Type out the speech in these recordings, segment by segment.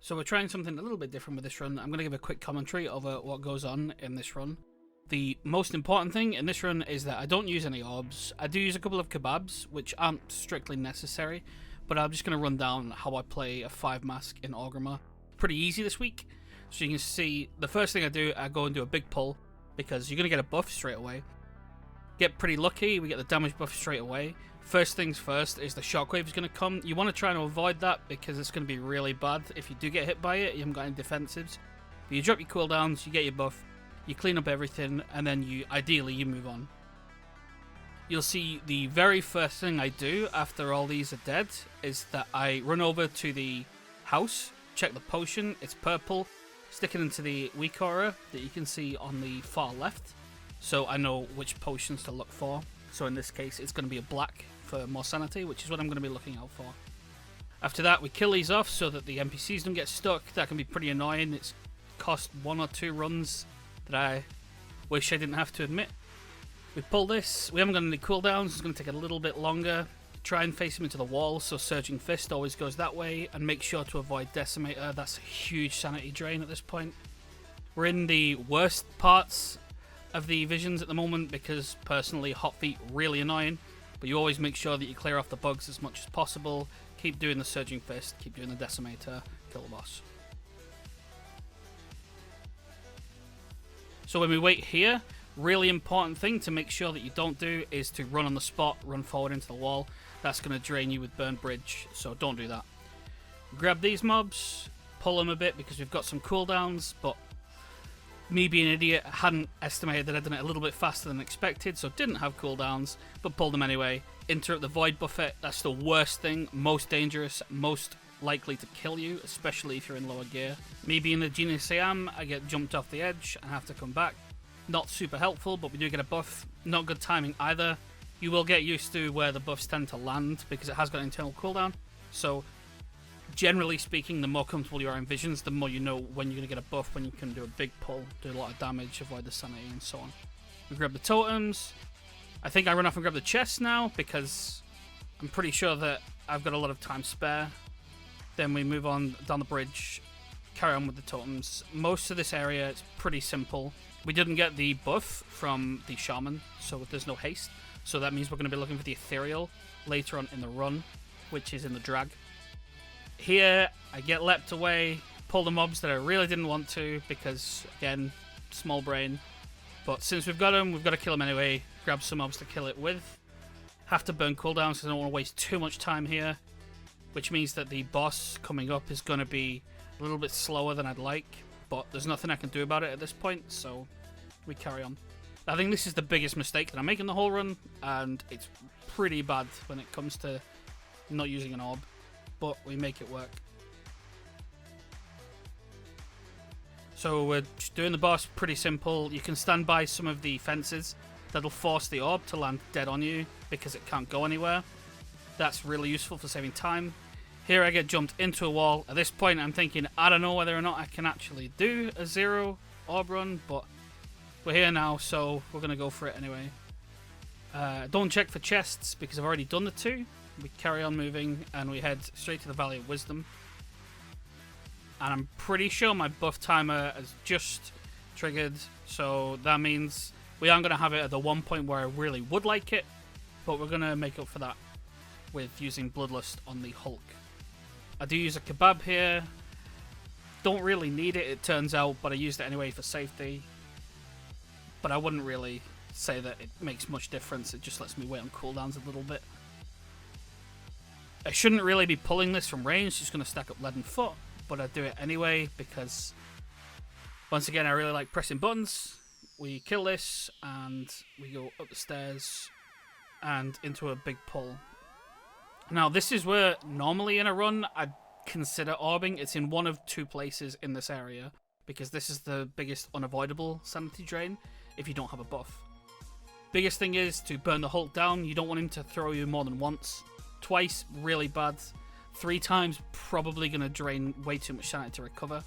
So we're trying something a little bit different with this run. I'm going to give a quick commentary over what goes on in this run. The most important thing in this run is that I don't use any orbs. I do use a couple of kebabs, which aren't strictly necessary, but I'm just going to run down how I play a 5 mask in Orgrimmar. Pretty easy this week. So you can see, the first thing I do, I go and do a big pull, because you're going to get a buff straight away. Get pretty lucky, we get the damage buff straight away. First things first is the shockwave is going to come. You want to try and avoid that because it's going to be really bad. If you do get hit by it, you haven't got any defensives. But you drop your cooldowns, you get your buff, you clean up everything, and then ideally you move on. You'll see the very first thing I do after all these are dead is that I run over to the house, check the potion, it's purple, stick it into the Weakauras that you can see on the far left, so I know which potions to look for. So in this case it's going to be a black for more sanity, which is what I'm going to be looking out for. After that we kill these off so that the NPCs don't get stuck. That can be pretty annoying. It's cost 1 or 2 runs that I wish I didn't have to admit. We pull this, we haven't got any cooldowns, it's going to take a little bit longer. Try and face him into the wall, so Surging Fist always goes that way, and make sure to avoid Decimator. That's a huge sanity drain at this point. We're in the worst parts of the visions at the moment because personally hot feet really annoying, but you always make sure that you clear off the bugs as much as possible. Keep doing the Surging Fist, keep doing the Decimator, kill the boss. So when we wait here, really important thing to make sure that you don't do is to run on the spot, run forward into the wall. That's going to drain you with Burn Bridge, so don't do that. Grab these mobs, pull them a bit because we've got some cooldowns, but me being an idiot hadn't estimated that I'd done it a little bit faster than expected, so didn't have cooldowns, but pulled them anyway. Interrupt the Void Buffet, that's the worst thing, most dangerous, most likely to kill you, especially if you're in lower gear. Me being the genius I am, I get jumped off the edge and have to come back. Not super helpful, but we do get a buff. Not good timing either. You will get used to where the buffs tend to land because it has got an internal cooldown. So, generally speaking, the more comfortable you are in visions, the more you know when you're going to get a buff, when you can do a big pull, do a lot of damage, avoid the sanity, and so on. We grab the totems. I think I run off and grab the chest now because I'm pretty sure that I've got a lot of time spare. Then we move on down the bridge, carry on with the totems. Most of this area is pretty simple. We didn't get the buff from the Shaman, so there's no haste. So that means we're going to be looking for the Ethereal later on in the run, which is in the drag. Here, I get leapt away, pull the mobs that I really didn't want to because, again, small brain. But since we've got them, we've got to kill them anyway. Grab some mobs to kill it with. Have to burn cooldowns because I don't want to waste too much time here, which means that the boss coming up is going to be a little bit slower than I'd like. But there's nothing I can do about it at this point, so we carry on. I think this is the biggest mistake that I make in the whole run, and it's pretty bad when it comes to not using an orb, but we make it work. So we're just doing the boss, pretty simple. You can stand by some of the fences that'll force the orb to land dead on you because it can't go anywhere. That's really useful for saving time. Here I get jumped into a wall. At this point I'm thinking, I don't know whether or not I can actually do a 0 orb run, but we're here now, so we're going to go for it anyway. Don't check for chests because I've already done the 2. We carry on moving and we head straight to the Valley of Wisdom. And I'm pretty sure my buff timer has just triggered, so that means we aren't going to have it at the one point where I really would like it, but we're going to make up for that with using Bloodlust on the Hulk. I do use a kebab here. Don't really need it, it turns out, but I used it anyway for safety. But I wouldn't really say that it makes much difference. It just lets me wait on cooldowns a little bit. I shouldn't really be pulling this from range. It's just going to stack up lead and foot. But I do it anyway because, once again, I really like pressing buttons. We kill this and we go up the stairs and into a big pull. Now, this is where, normally in a run, I'd consider orbing. It's in one of 2 places in this area, because this is the biggest unavoidable sanity drain if you don't have a buff. Biggest thing is to burn the Hulk down. You don't want him to throw you more than once. Twice, really bad. 3 times, probably going to drain way too much sanity to recover.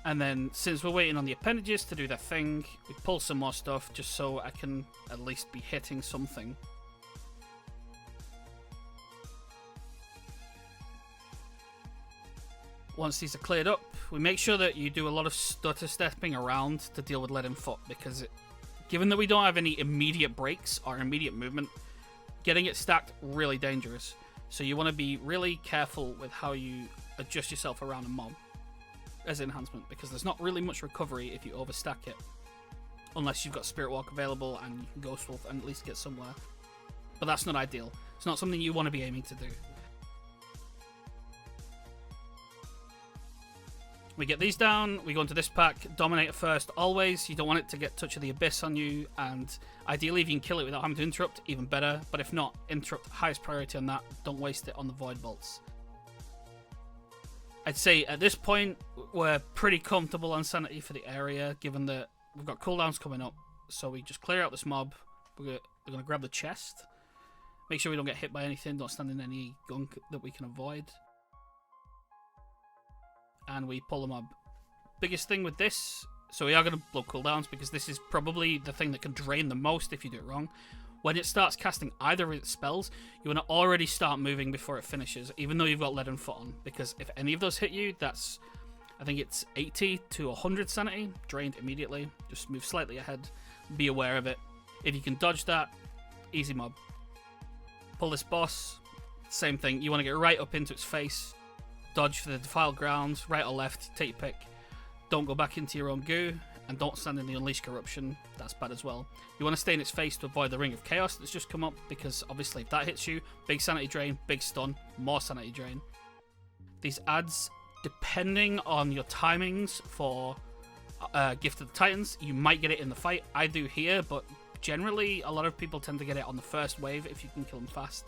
And then, since we're waiting on the appendages to do their thing, we pull some more stuff just so I can at least be hitting something. once these are cleared up, we make sure that you do a lot of stutter stepping around to deal with leaden foot, because given that we don't have any immediate breaks or immediate movement, getting it stacked really dangerous. So you want to be really careful with how you adjust yourself around a mob as enhancement, because there's not really much recovery if you overstack it, unless you've got Spirit Walk available and you can Ghost Wolf and at least get somewhere. But that's not ideal. It's not something you want to be aiming to do. We get these down, we go into this pack, Dominator first, always. You don't want it to get Touch of the Abyss on you, and ideally if you can kill it without having to interrupt, even better. But if not, interrupt, highest priority on that. Don't waste it on the Void Bolts. I'd say at this point, we're pretty comfortable on Sanity for the area, given that we've got cooldowns coming up. So we just clear out this mob, we're going to grab the chest, make sure we don't get hit by anything, don't stand in any gunk that we can avoid. And we pull them up. Biggest thing with this, so we are going to blow cooldowns, because this is probably the thing that can drain the most if you do it wrong. When it starts casting either of its spells, you want to already start moving before it finishes, even though you've got leaden foot on, because if any of those hit you, that's, I think it's 80 to 100 sanity, drained immediately. Just move slightly ahead, be aware of it. If you can dodge that, easy mob. Pull this boss, same thing, you want to get right up into its face. Dodge for the defiled grounds, right or left, take your pick. Don't go back into your own goo, and don't stand in the Unleash Corruption, that's bad as well. You want to stay in its face to avoid the Ring of Chaos that's just come up, because obviously if that hits you, big sanity drain, big stun, more sanity drain. These adds, depending on your timings for Gift of the Titans, you might get it in the fight. I do here, but generally a lot of people tend to get it on the first wave if you can kill them fast.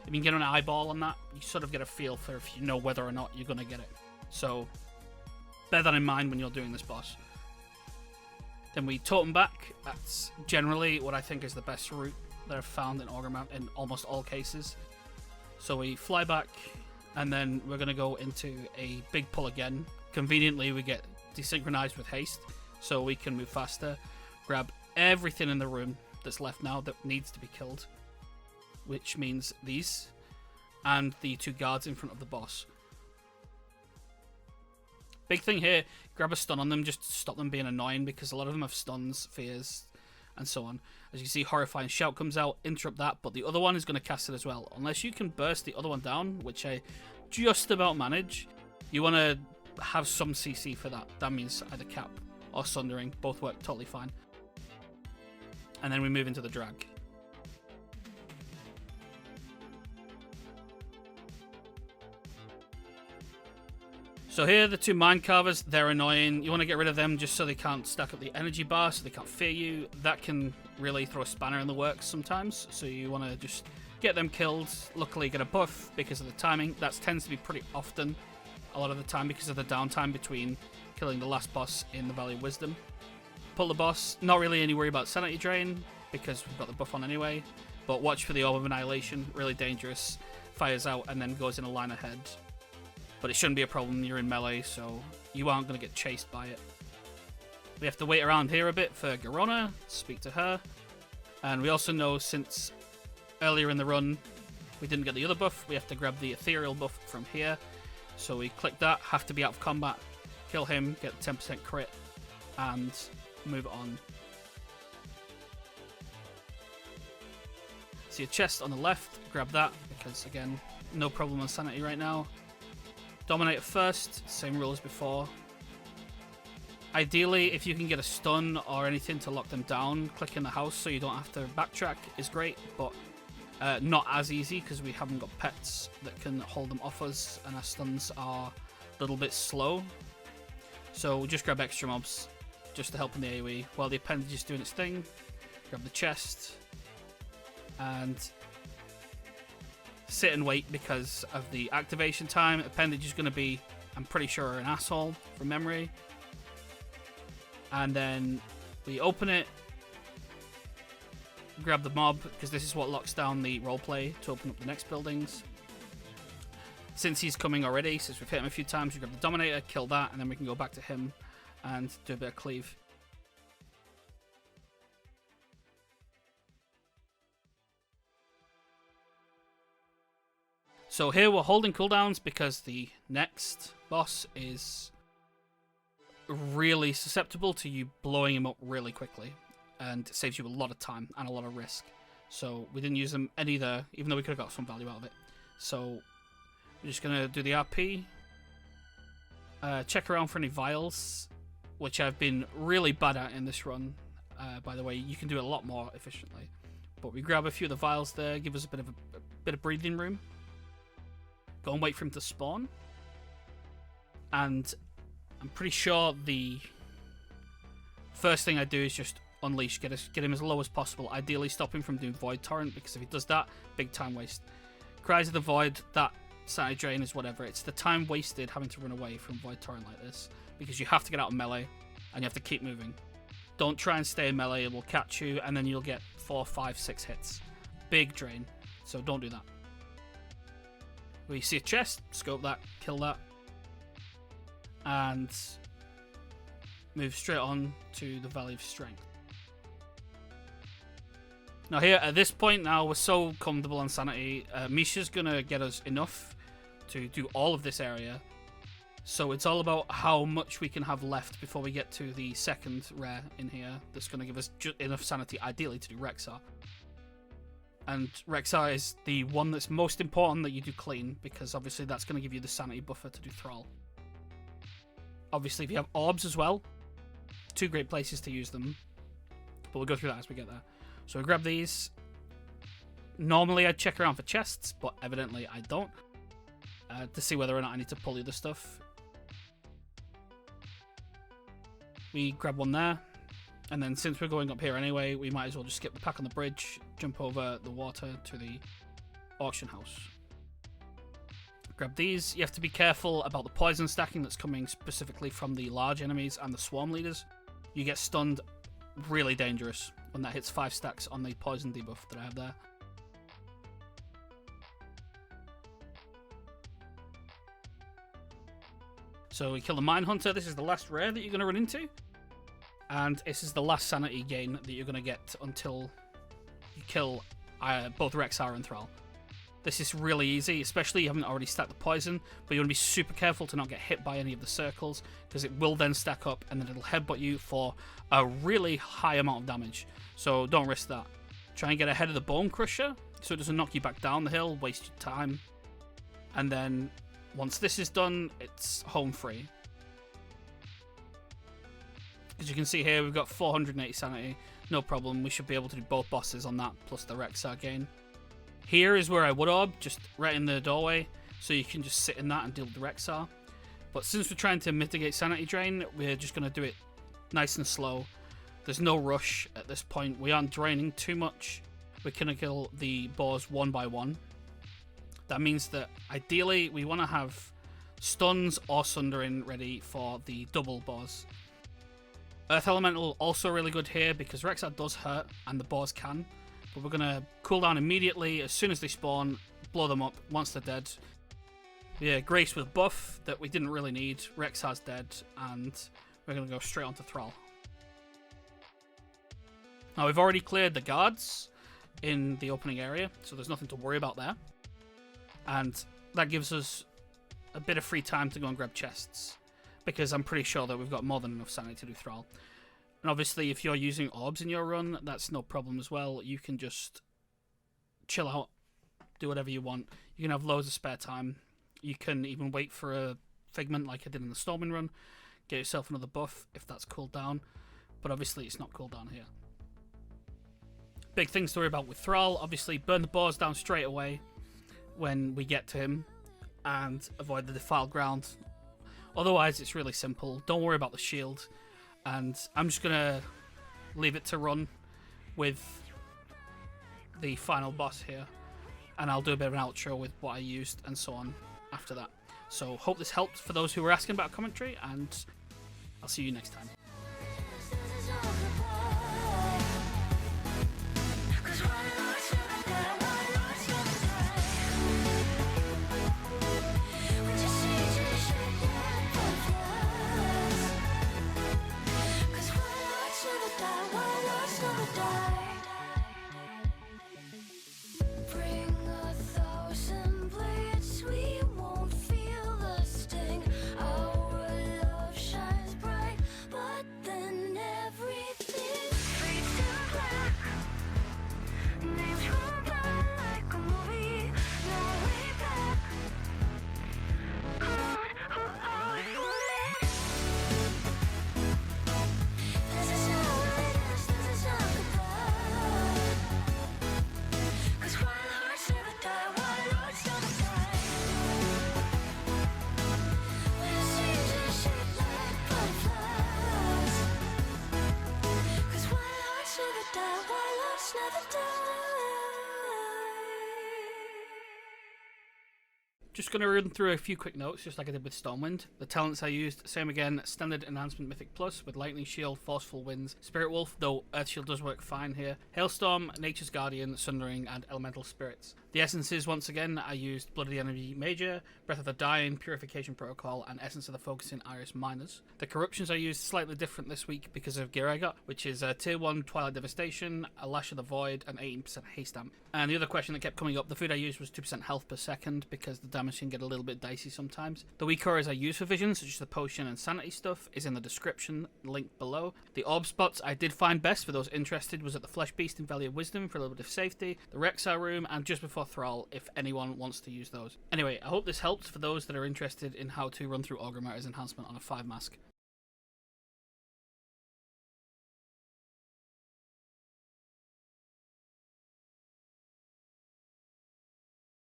If you can get an eyeball on that, you sort of get a feel for if you know whether or not you're going to get it. So, bear that in mind when you're doing this boss. Then we totem back. That's generally what I think is the best route that I've found in Orgrimmar in almost all cases. So we fly back, and then we're going to go into a big pull again. Conveniently, we get desynchronized with haste, so we can move faster. Grab everything in the room that's left now that needs to be killed, which means these, and the two guards in front of the boss. Big thing here, grab a stun on them just to stop them being annoying, because a lot of them have stuns, fears, and so on. As you see, Horrifying Shout comes out, interrupt that, but the other one is going to cast it as well. Unless you can burst the other one down, which I just about manage, you want to have some CC for that. That means either cap or Sundering, both work totally fine. And then we move into the drag. So here, the two Mind Carvers, they're annoying. You want to get rid of them just so they can't stack up the energy bar, so they can't fear you. That can really throw a spanner in the works sometimes, so you want to just get them killed. Luckily, get a buff because of the timing. That tends to be pretty often, a lot of the time, because of the downtime between killing the last boss in the Valley of Wisdom. Pull the boss. Not really any worry about Sanity Drain, because we've got the buff on anyway, but watch for the Orb of Annihilation. Really dangerous. Fires out and then goes in a line ahead. But it shouldn't be a problem, you're in melee, so you aren't going to get chased by it. We have to wait around here a bit for Garona, speak to her. And we also know, since earlier in the run we didn't get the other buff, we have to grab the Ethereal buff from here. So we click that, have to be out of combat, kill him, get 10% crit, and move on. See a chest on the left, grab that, because again, no problem on Sanity right now. Dominator first, same rule as before. Ideally, if you can get a stun or anything to lock them down, click in the house so you don't have to backtrack is great, but not as easy because we haven't got pets that can hold them off us, and our stuns are a little bit slow. So we'll just grab extra mobs just to help in the AoE while the appendage is doing its thing. Grab the chest and sit and wait because of the activation time. Appendage is going to be, I'm pretty sure, an asshole from memory. And then we open it, grab the mob, because this is what locks down the roleplay to open up the next buildings. Since he's coming already, since we've hit him a few times, we grab the Dominator, kill that, and then we can go back to him and do a bit of cleave. So here we're holding cooldowns because the next boss is really susceptible to you blowing him up really quickly, and it saves you a lot of time and a lot of risk. So we didn't use them any there, even though we could have got some value out of it. So we're just going to do the RP, check around for any vials, which I've been really bad at in this run. By the way, you can do it a lot more efficiently. But we grab a few of the vials there, give us a bit of breathing room. Go and wait for him to spawn. And I'm pretty sure the first thing I do is just unleash, get him as low as possible. Ideally stop him from doing Void Torrent, because if he does that, big time waste. Cries of the Void, that Sanity Drain is whatever. It's the time wasted having to run away from Void Torrent like this, because you have to get out of melee and you have to keep moving. Don't try and stay in melee, it will catch you and then you'll get 4, 5, 6 hits. Big drain, so don't do that. We see a chest, scope that, kill that, and move straight on to the Valley of Strength. Now here, at this point now, we're so comfortable on Sanity. Misha's going to get us enough to do all of this area. So it's all about how much we can have left before we get to the second rare in here that's going to give us enough Sanity, ideally, to do Rexar. And Rexar is the one that's most important that you do clean, because obviously that's going to give you the Sanity buffer to do Thrall. Obviously, if you have Orbs as well, 2 great places to use them. But we'll go through that as we get there. So we grab these. Normally I'd check around for chests, but evidently I don't. To see whether or not I need to pull the other stuff. We grab one there. And then since we're going up here anyway, we might as well just skip the pack on the bridge, jump over the water to the auction house. Grab these. You have to be careful about the poison stacking that's coming specifically from the large enemies and the swarm leaders. You get stunned, really dangerous when that hits 5 stacks on the poison debuff that I have there. So we kill the Mine Hunter. This is the last rare that you're going to run into. And this is the last Sanity gain that you're going to get until you kill both Rexar and Thrall. This is really easy, especially if you haven't already stacked the poison, but you want to be super careful to not get hit by any of the circles, because it will then stack up and then it'll headbutt you for a really high amount of damage. So don't risk that. Try and get ahead of the Bone Crusher so it doesn't knock you back down the hill, waste your time. And then once this is done, it's home free. As you can see here, we've got 480 Sanity. No problem, we should be able to do both bosses on that, plus the Rexar gain. Here is where I would orb, just right in the doorway, so you can just sit in that and deal with the Rexar. But since we're trying to mitigate Sanity Drain, we're just going to do it nice and slow. There's no rush at this point. We aren't draining too much. We're going to kill the boars one by one. That means that ideally we want to have stuns or sundering ready for the double boars. Earth Elemental also really good here because Rexar does hurt and the boars can. But we're going to cool down immediately as soon as they spawn, blow them up once they're dead. Yeah, Grace with buff that we didn't really need. Rexar's dead and we're going to go straight onto Thrall. Now we've already cleared the guards in the opening area, so there's nothing to worry about there. And that gives us a bit of free time to go and grab chests, because I'm pretty sure that we've got more than enough Sanity to do Thrall. And obviously if you're using Orbs in your run, that's no problem as well. You can just chill out, do whatever you want. You can have loads of spare time. You can even wait for a Figment like I did in the Storming run. Get yourself another buff if that's cooled down. But obviously it's not cooled down here. Big things to worry about with Thrall. Obviously burn the boars down straight away when we get to him, and avoid the defiled ground. Otherwise it's really simple. Don't worry about the shield. And I'm just going to leave it to run with the final boss here. And I'll do a bit of an outro with what I used and so on after that. So hope this helped for those who were asking about commentary, and I'll see you next time. Bring 1,000 blades Just going to run through a few quick notes, just like I did with Stormwind. The talents I used, same again, standard Enhancement Mythic Plus with Lightning Shield, Forceful Winds, Spirit Wolf, though Earth Shield does work fine here, Hailstorm, Nature's Guardian, Sundering, and Elemental Spirits. The essences, once again, I used Blood of the Enemy Major, Breath of the Dying, Purification Protocol, and Essence of the Focusing Iris Miners. The corruptions I used slightly different this week because of gear I got, which is Tier 1 Twilight Devastation, a Lash of the Void, and 18% haste amp. And the other question that kept coming up, the food I used was 2% health per second because the damage can get a little bit dicey sometimes. The Weakauras I use for vision, such as the potion and sanity stuff, is in the description, link below. The orb spots I did find best for those interested was at the Flesh Beast in Valley of Wisdom for a little bit of safety, the Rexar room, and just before Thrall if anyone wants to use those. Anyway, I hope this helped for those that are interested in how to run through Orgrimmar as enhancement on a 5 mask.